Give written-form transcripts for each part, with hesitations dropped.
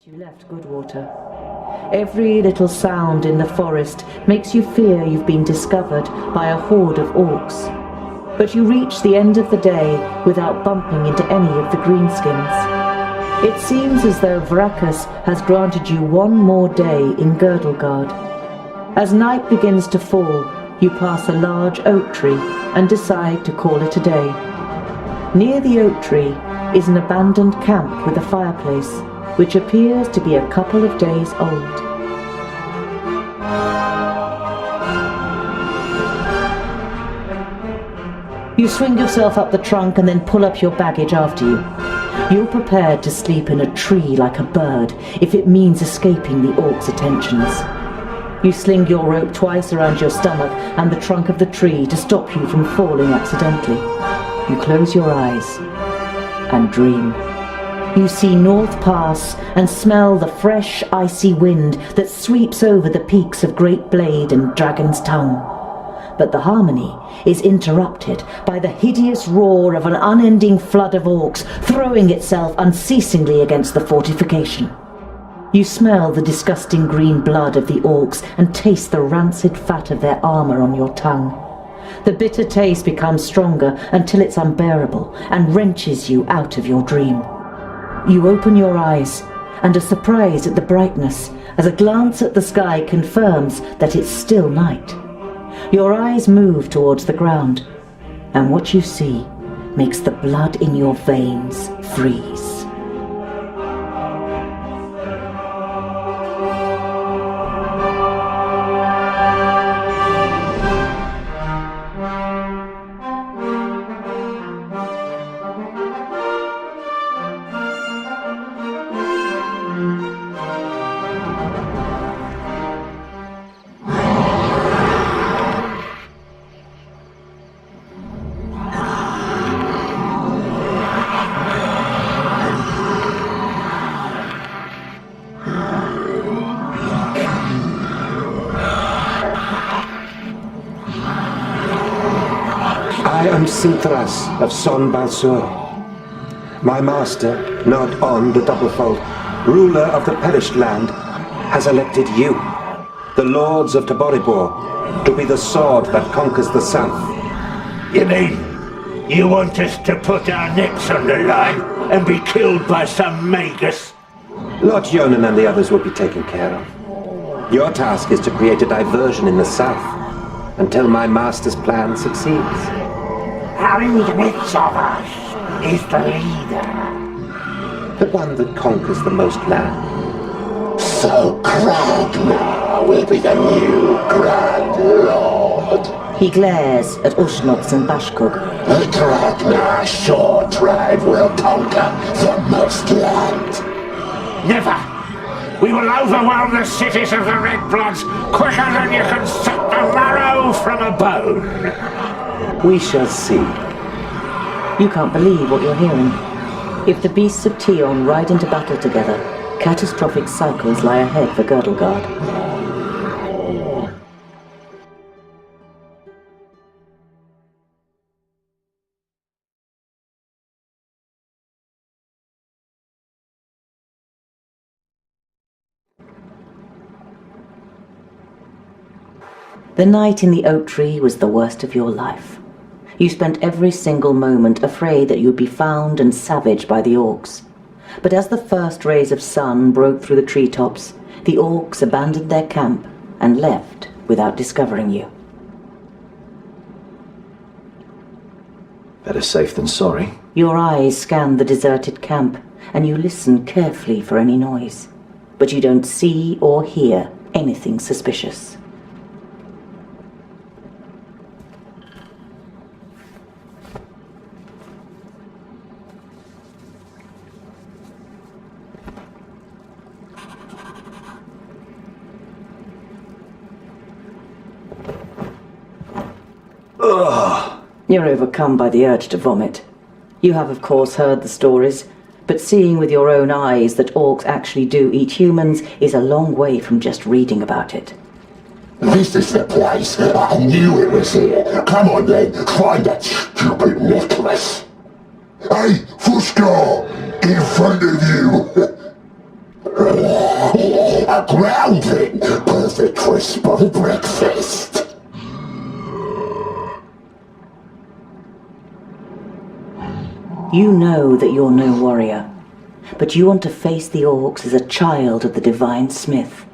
You left Goodwater. Every little sound in the forest makes you fear you've been discovered by a horde of orcs. But you reach the end of the day without bumping into any of the greenskins. It seems as though Vrakas has granted you one more day in Girdlegard. As night begins to fall, you pass a large oak tree and decide to call it a day. Near the oak tree is an abandoned camp with a fireplace, which appears to be a couple of days old. You swing yourself up the trunk and then pull up your baggage after you. You're prepared to sleep in a tree like a bird if it means escaping the orcs' attentions. You sling your rope twice around your stomach and the trunk of the tree to stop you from falling accidentally. You close your eyes and dream. You see North Pass and smell the fresh, icy wind that sweeps over the peaks of Great Blade and Dragon's Tongue. But the harmony is interrupted by the hideous roar of an unending flood of orcs throwing itself unceasingly against the fortification. You smell the disgusting green blood of the orcs and taste the rancid fat of their armor on your tongue. The bitter taste becomes stronger until it's unbearable and wrenches you out of your dream. You open your eyes and are surprised at the brightness as a glance at the sky confirms that it's still night. Your eyes move towards the ground, and what you see makes the blood in your veins freeze. I am Sintras of Son Balsur. My master, Nod On the Doublefold, ruler of the perished land, has elected you, the lords of Taboribor, to be the sword that conquers the south. You mean you want us to put our necks on the line and be killed by some magus? Lord Yonan and the others will be taken care of. Your task is to create a diversion in the south until my master's plan succeeds. And which of us is the leader? The one that conquers the most land. So Kragnar will be the new Grand Lord. He glares at Ushnox and Bashkug. The Kragnar shore tribe will conquer the most land. Never! We will overwhelm the cities of the Red Bloods quicker than you can suck the marrow from a bone. We shall see. You can't believe what you're hearing. If the beasts of Tion ride into battle together, catastrophic cycles lie ahead for Girdlegard. The night in the oak tree was the worst of your life. You spent every single moment afraid that you'd be found and savaged by the orcs. But as the first rays of sun broke through the treetops, the orcs abandoned their camp and left without discovering you. Better safe than sorry. Your eyes scan the deserted camp, and you listen carefully for any noise. But you don't see or hear anything suspicious. You're overcome by the urge to vomit. You have, of course, heard the stories, but seeing with your own eyes that orcs actually do eat humans is a long way from just reading about it. This is the place. I knew it was here. Come on then, find that stupid necklace. Hey, Fushka! In front of you! A grounding! Perfect crisp of breakfast! You know that you're no warrior, but you want to face the orcs as a child of the Divine Smith.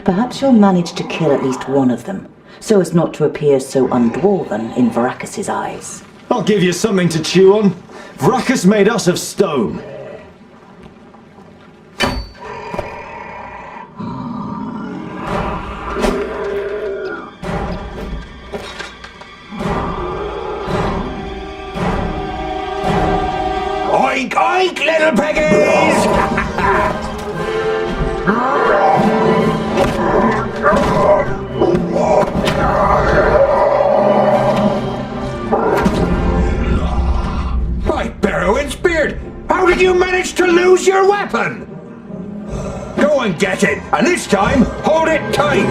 Perhaps you'll manage to kill at least one of them, so as not to appear so undwarven in Varacus's eyes. I'll give you something to chew on. Varacus made us of stone. Oink, oink, little piggies! By Barrowin's beard! How did you manage to lose your weapon? Go and get it, and this time, hold it tight!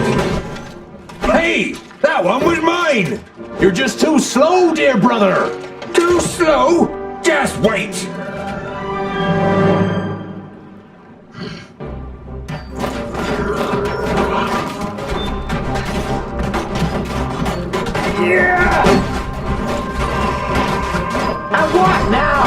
Hey, that one was mine! You're just too slow, dear brother. Too slow? Just wait! Yeah! And what now?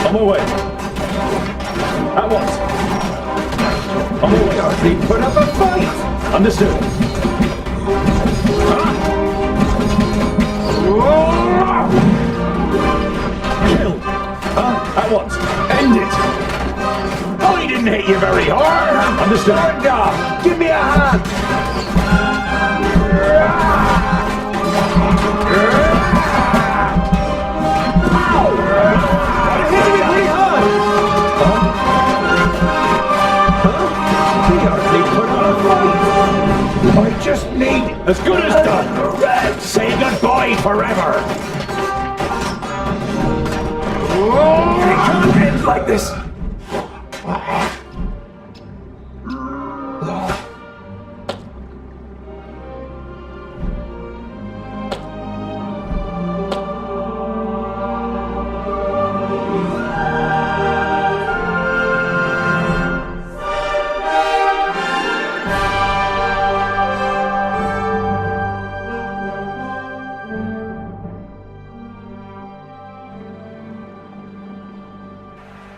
On my way. At once. On my way. They put up a fight! Understood. Killed. At once. End it! I didn't hit you very hard! Understood. Stand up! Give me a hand! I just need... As good as done. Say goodbye forever! It can't end like this.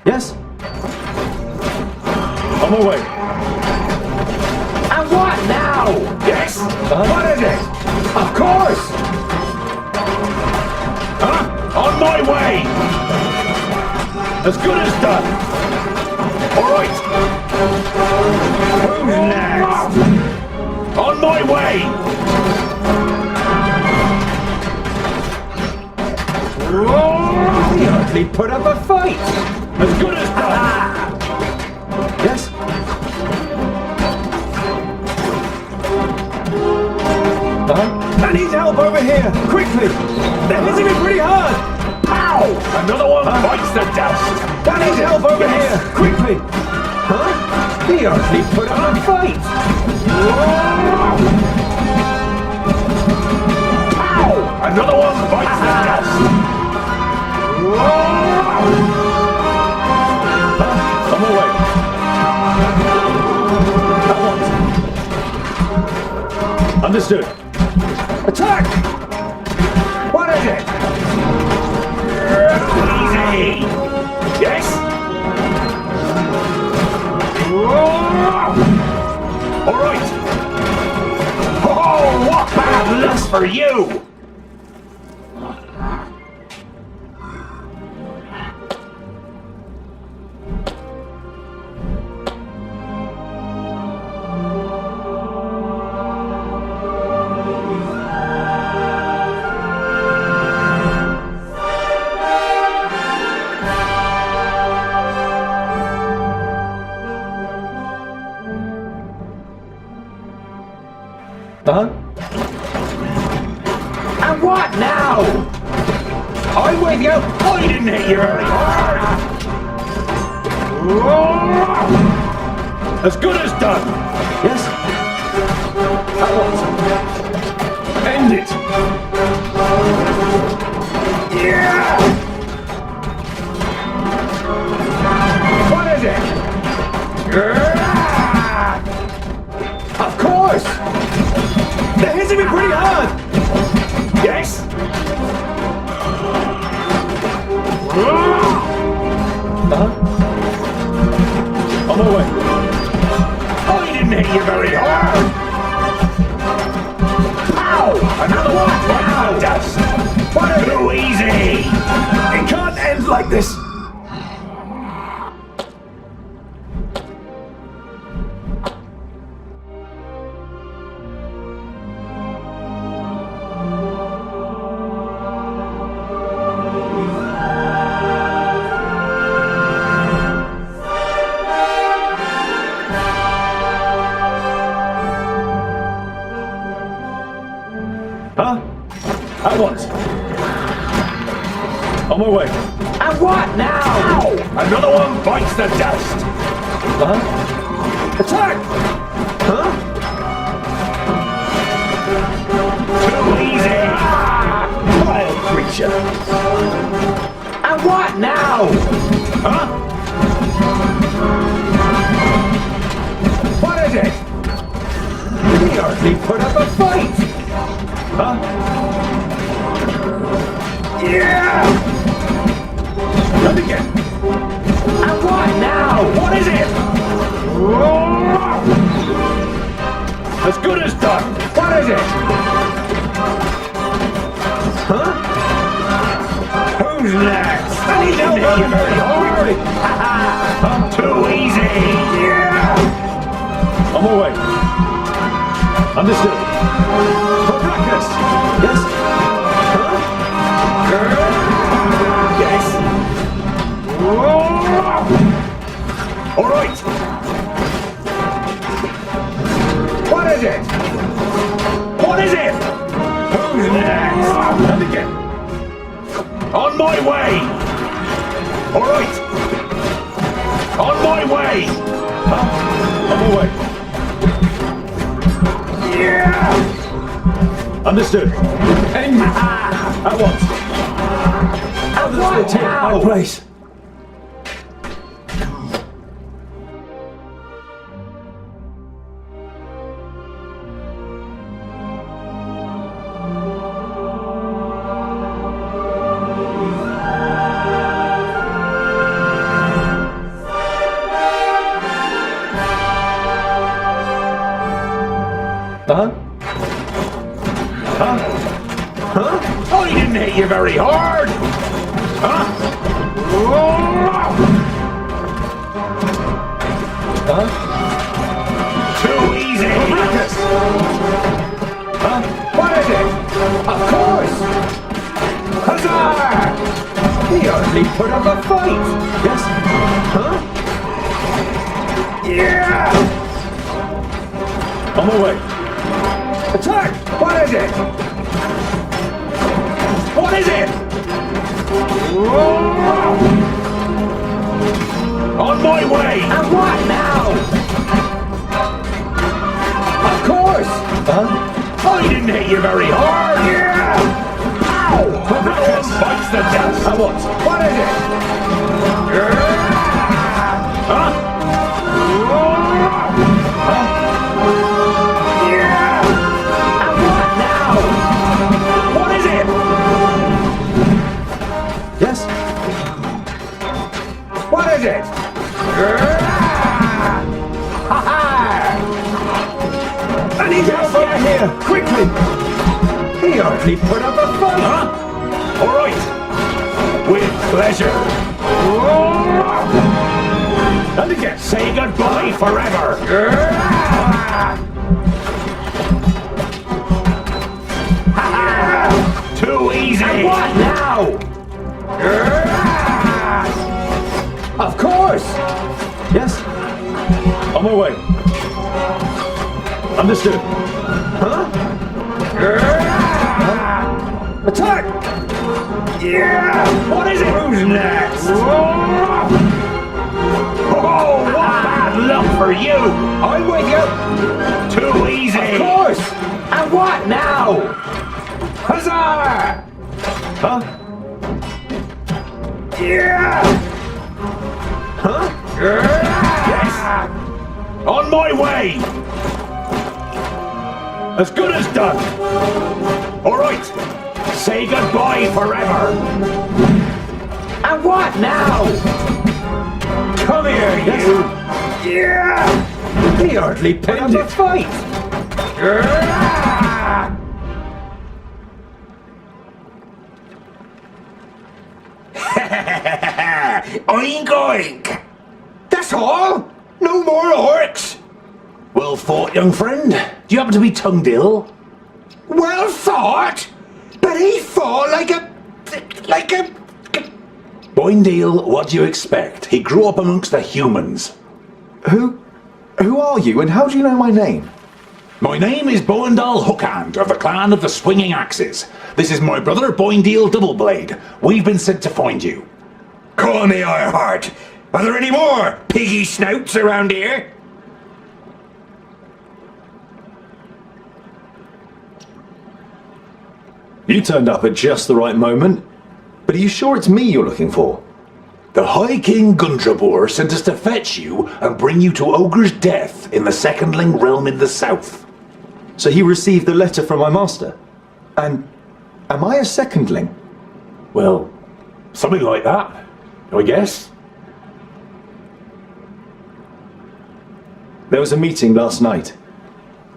Yes? On my way. And what now? Yes? What is it? Of course! Huh? On my way! As good as done. Alright! Who's next? On my way! He hardly put up a fight! As good as done. Yes? I need help over here! Quickly! They're hitting me pretty hard! Pow! Another one bites the dust! I need help over here! Quickly! He hardly put up a fight! Pow! Another one bites the dust! On my way. At once. Understood. Attack! What is it? Easy! Yes? Alright! Oh, what bad luck for you! And what now? I'm with you. I didn't hit you very hard. As good as done. Yes? At once. End it. Yeah! What is it? Of course! They're hitting me pretty hard! Yes? On my way. Oh, he didn't hit you very hard! Ow! Another one! Wow! Dust! What too easy! It can't end like this! Huh? At once. On my way. And what now? Ow! Another one bites the dust. Attack! Huh? Too easy. Wild creature. And what now? Huh? What is it? He hardly put up a fight! Huh? Yeah! And again. And what now? What is it? As good as done. What is it? Huh? Who's next? I need help you very hard. I'm too easy. Yeah! On my way. Understood. For practice. Yes? Huh? Yes. All right. What is it? What is it? Who's next? And again. On my way. All right. On my way. Huh? On my way. Yeah! Understood. End it. At once. And what Take now? my place. Huh? Huh? Huh? Oh, he didn't hit you very hard. Huh? Huh? Too easy. For practice. Huh? What is it? Of course! Huzzah! He hardly put up a fight! Yes? Huh? Yeah! On my way. Attack! What is it? What is it? On my way. And what now? Of course! Huh? Oh, he didn't hit you very hard. Yeah! Ow! Another one bites the dust. At once. What is it? Huh? Yeah! And what now? What is it? Yes? What is it? Ha-ha! I need help over here. Quickly. He hardly put up a fight! Huh? All right. With pleasure. And again, say goodbye forever. Too easy. And what now? Of course! Yes? On my way. Understood. Huh? Attack! Yeah! What is it? Who's next? Oh, what bad luck for you! you! I'm with you! Too easy! Of course! And what now? Huzzah! Huh? Yeah! Huh? Yes! On my way! As good as done! Alright! Say goodbye forever! And what now? Come here, you! Yeah! He hardly pinned a fight! Oink oink! That's all? No more orcs? Well fought, young friend. Do you happen to be tongued ill? Well thought! But he fought like a... Boindale, what do you expect? He grew up amongst the humans. Who are you, and how do you know my name? My name is Boindale Hookhand, of the clan of the Swinging Axes. This is my brother, Boindale Doubleblade. We've been sent to find you. Call me Ironheart. Are there any more piggy snouts around here? You turned up at just the right moment. But are you sure it's me you're looking for? The High King Gundrabor sent us to fetch you and bring you to Ogre's Death in the Secondling realm in the south. So he received the letter from my master? And am I a secondling? Well, something like that, I guess. There was a meeting last night.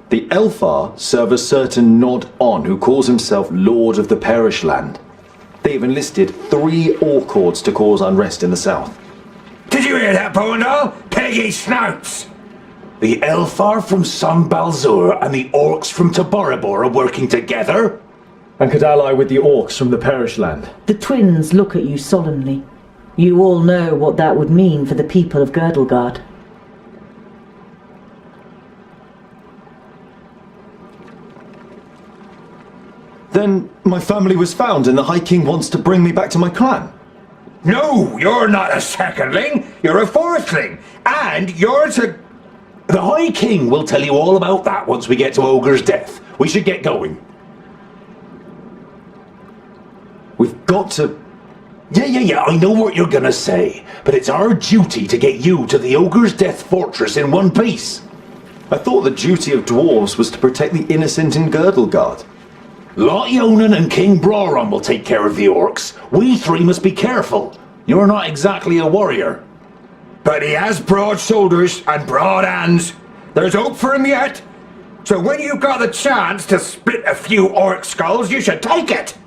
The Elfar serve a certain Nod On who calls himself Lord of the Perish Land. They've enlisted 3 Orcords to cause unrest in the south. Did you hear that, Boindale? Piggy snouts! The Elfar from Son Balzur and the Orcs from Taborabor are working together? And could ally with the Orcs from the Perish Land. The twins look at you solemnly. You all know what that would mean for the people of Girdlegard. Then my family was found and the High King wants to bring me back to my clan. No, you're not a secondling. You're a fourthling. And you're to... The High King will tell you all about that once we get to Ogre's Death. We should get going. We've got to... Yeah, I know what you're gonna say, but it's our duty to get you to the Ogre's Death fortress in one piece. I thought the duty of dwarves was to protect the innocent in Girdlegard. Lot Yonan and King Brawron will take care of the orcs. We 3 must be careful. You're not exactly a warrior. But he has broad shoulders and broad hands. There's hope for him yet. So when you've got the chance to split a few orc skulls, you should take it.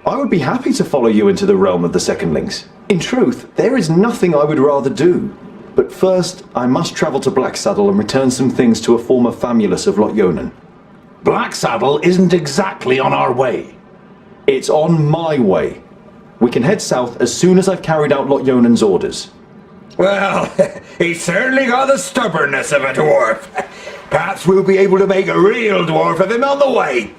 I would be happy to follow you into the realm of the secondlings. In truth, there is nothing I would rather do. But first, I must travel to Blacksaddle and return some things to a former famulus of Lot Yonan. Blacksaddle isn't exactly on our way. It's on my way. We can head south as soon as I've carried out Lot Yonan's orders. Well, he's certainly got the stubbornness of a dwarf. Perhaps we'll be able to make a real dwarf of him on the way.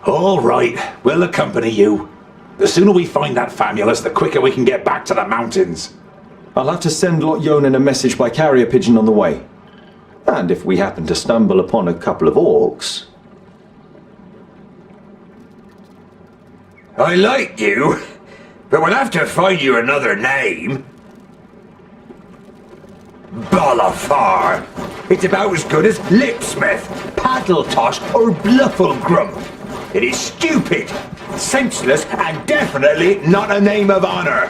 All right, we'll accompany you. The sooner we find that famulus, the quicker we can get back to the mountains. I'll have to send Lot Yonan a message by carrier pigeon on the way. And if we happen to stumble upon a couple of orcs... I like you, but we'll have to find you another name. Bolafar. It's about as good as Lipsmith, Paddletosh, or Blufflegrum. It is stupid, senseless, and definitely not a name of honor.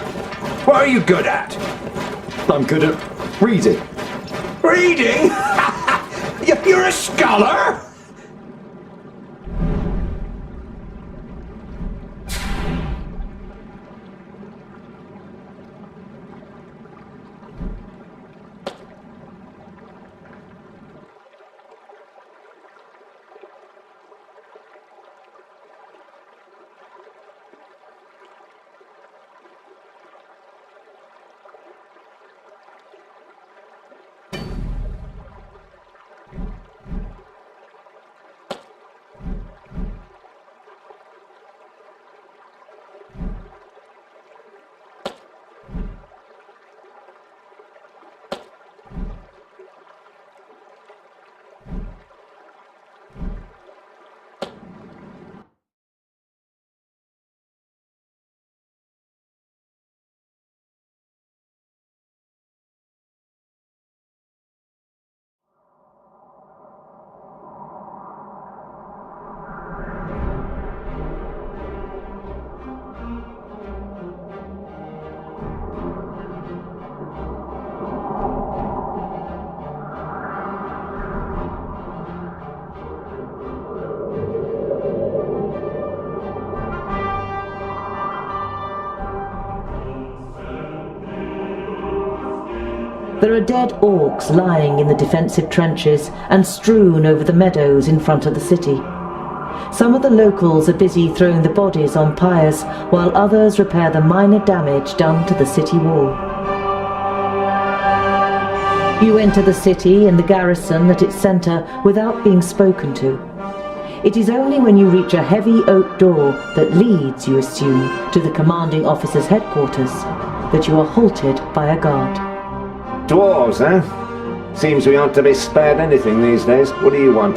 What are you good at? I'm good at reading. Reading? You're a scholar? There are dead orcs lying in the defensive trenches and strewn over the meadows in front of the city. Some of the locals are busy throwing the bodies on pyres, while others repair the minor damage done to the city wall. You enter the city and the garrison at its centre without being spoken to. It is only when you reach a heavy oak door that leads, you assume, to the commanding officer's headquarters, that you are halted by a guard. Dwarves, eh? Seems we aren't to be spared anything these days. What do you want?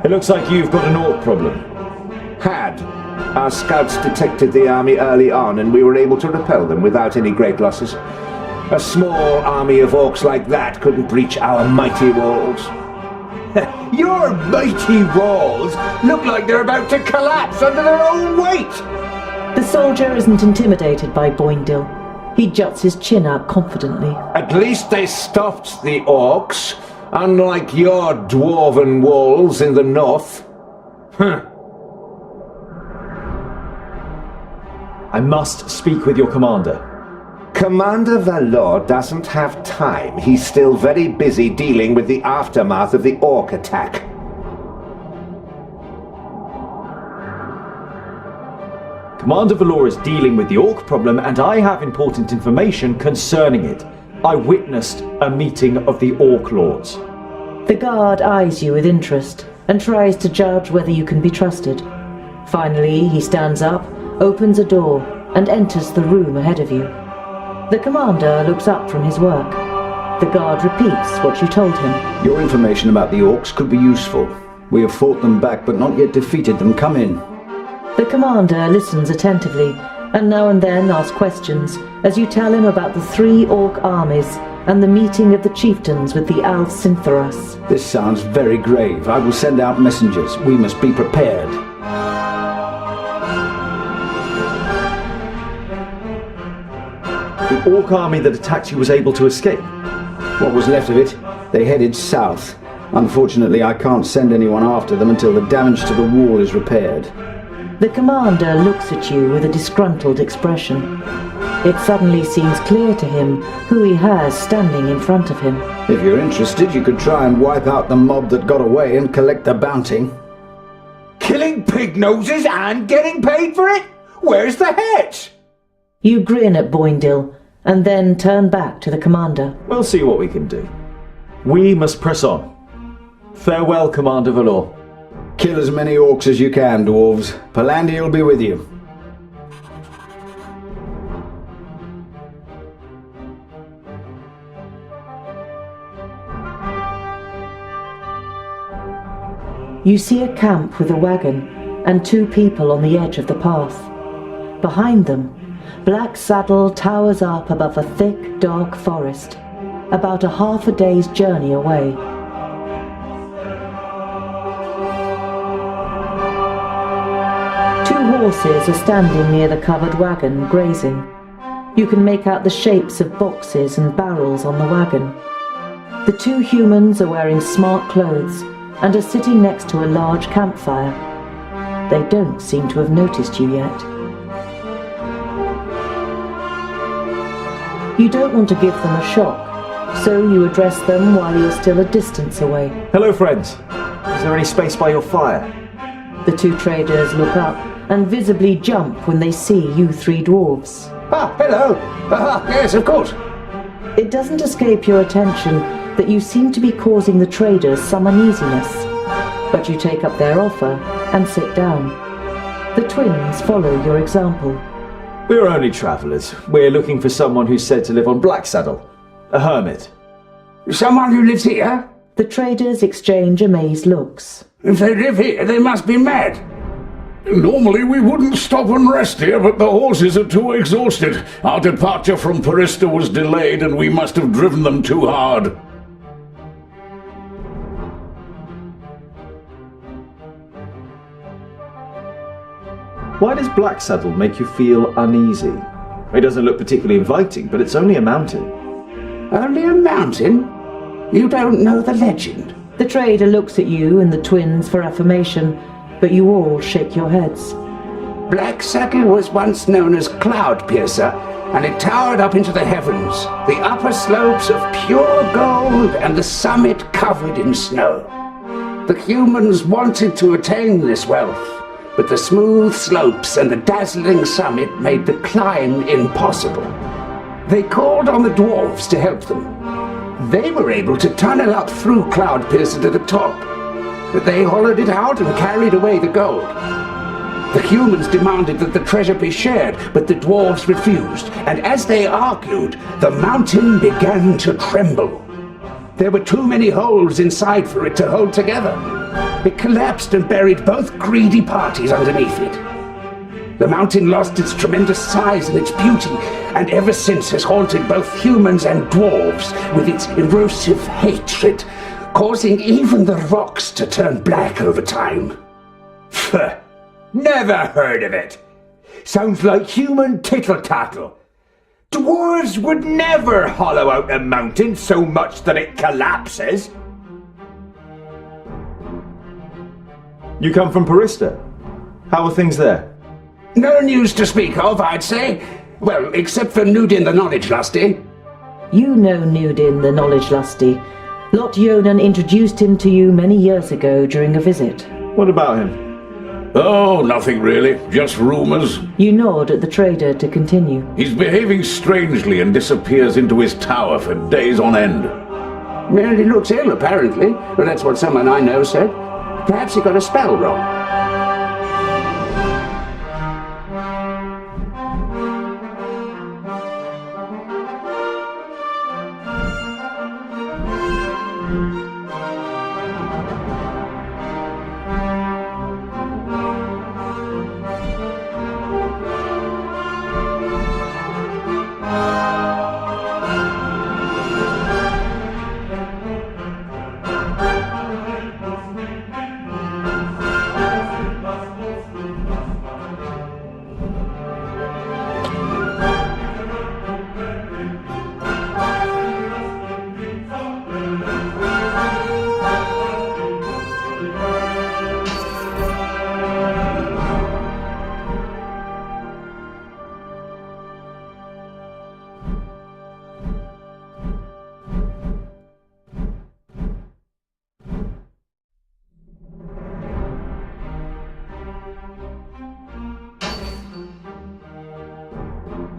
It looks like you've got an orc problem. Had. Our scouts detected the army early on and we were able to repel them without any great losses. A small army of orcs like that couldn't breach our mighty walls. Your mighty walls look like they're about to collapse under their own weight! The soldier isn't intimidated by Boindil. He juts his chin out confidently. At least they stopped the orcs, unlike your dwarven walls in the north. I must speak with your commander. Commander Valor doesn't have time. He's still very busy dealing with the aftermath of the orc attack. Commander Valor is dealing with the orc problem, and I have important information concerning it. I witnessed a meeting of the orc lords. The guard eyes you with interest and tries to judge whether you can be trusted. Finally, he stands up, opens a door, and enters the room ahead of you. The commander looks up from his work. The guard repeats what you told him. Your information about the orcs could be useful. We have fought them back but not yet defeated them. Come in. The commander listens attentively and now and then asks questions as you tell him about the 3 orc armies and the meeting of the chieftains with the Alv Syntharas. This sounds very grave. I will send out messengers. We must be prepared. The orc army that attacked you was able to escape. What was left of it? They headed south. Unfortunately, I can't send anyone after them until the damage to the wall is repaired. The commander looks at you with a disgruntled expression. It suddenly seems clear to him who he has standing in front of him. If you're interested, you could try and wipe out the mob that got away and collect the bounty. Killing pig noses and getting paid for it? Where's the heads? You grin at Boindil and then turn back to the commander. We'll see what we can do. We must press on. Farewell, Commander Valor. Kill as many orcs as you can, dwarves. Palandi will be with you. You see a camp with a wagon and 2 people on the edge of the path. Behind them, Black Saddle towers up above a thick, dark forest, about a half a day's journey away. Horses are standing near the covered wagon, grazing. You can make out the shapes of boxes and barrels on the wagon. The 2 humans are wearing smart clothes and are sitting next to a large campfire. They don't seem to have noticed you yet. You don't want to give them a shock, so you address them while you're still a distance away. Hello, friends. Is there any space by your fire? The 2 traders look up and visibly jump when they see you 3 dwarves. Ah, hello. Yes, of course. It doesn't escape your attention that you seem to be causing the traders some uneasiness, but you take up their offer and sit down. The twins follow your example. We're only travellers. We're looking for someone who's said to live on Black Saddle. A hermit. Someone who lives here? The traders exchange amazed looks. If they live here, they must be mad. Normally we wouldn't stop and rest here, but the horses are too exhausted. Our departure from Parista was delayed and we must have driven them too hard. Why does Black Saddle make you feel uneasy? It doesn't look particularly inviting, but it's only a mountain. Only a mountain? You don't know the legend? The trader looks at you and the twins for affirmation, but you all shake your heads. Black Saddle was once known as Cloud Piercer, and it towered up into the heavens, the upper slopes of pure gold and the summit covered in snow. The humans wanted to attain this wealth, but the smooth slopes and the dazzling summit made the climb impossible. They called on the Dwarves to help them. They were able to tunnel up through Cloud Piercer to the top, but they hollowed it out and carried away the gold. The humans demanded that the treasure be shared, but the dwarves refused, and as they argued, the mountain began to tremble. There were too many holes inside for it to hold together. It collapsed and buried both greedy parties underneath it. The mountain lost its tremendous size and its beauty, and ever since has haunted both humans and dwarves with its erosive hatred, causing even the rocks to turn black over time. Pfft. Never heard of it. Sounds like human tittle-tattle. Dwarves would never hollow out a mountain so much that it collapses. You come from Parista. How are things there? No news to speak of, I'd say. Well, except for Nudin the Knowledge Lusty. You know Nudin the Knowledge Lusty. Lot Yonan introduced him to you many years ago during a visit. What about him? Oh, nothing really. Just rumors. You nod at the trader to continue. He's behaving strangely and disappears into his tower for days on end. Well, he looks ill, apparently. Well, that's what someone I know said. Perhaps he got a spell wrong.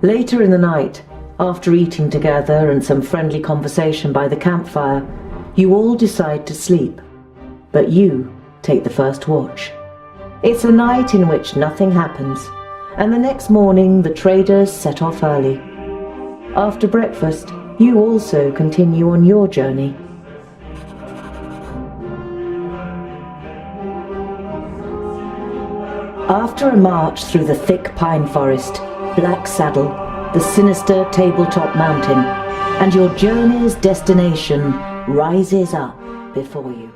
Later in the night, after eating together and some friendly conversation by the campfire, you all decide to sleep. But you take the first watch. It's a night in which nothing happens, and the next morning the traders set off early. After breakfast, you also continue on your journey. After a march through the thick pine forest, Black Saddle, the sinister tabletop mountain, and your journey's destination rises up before you.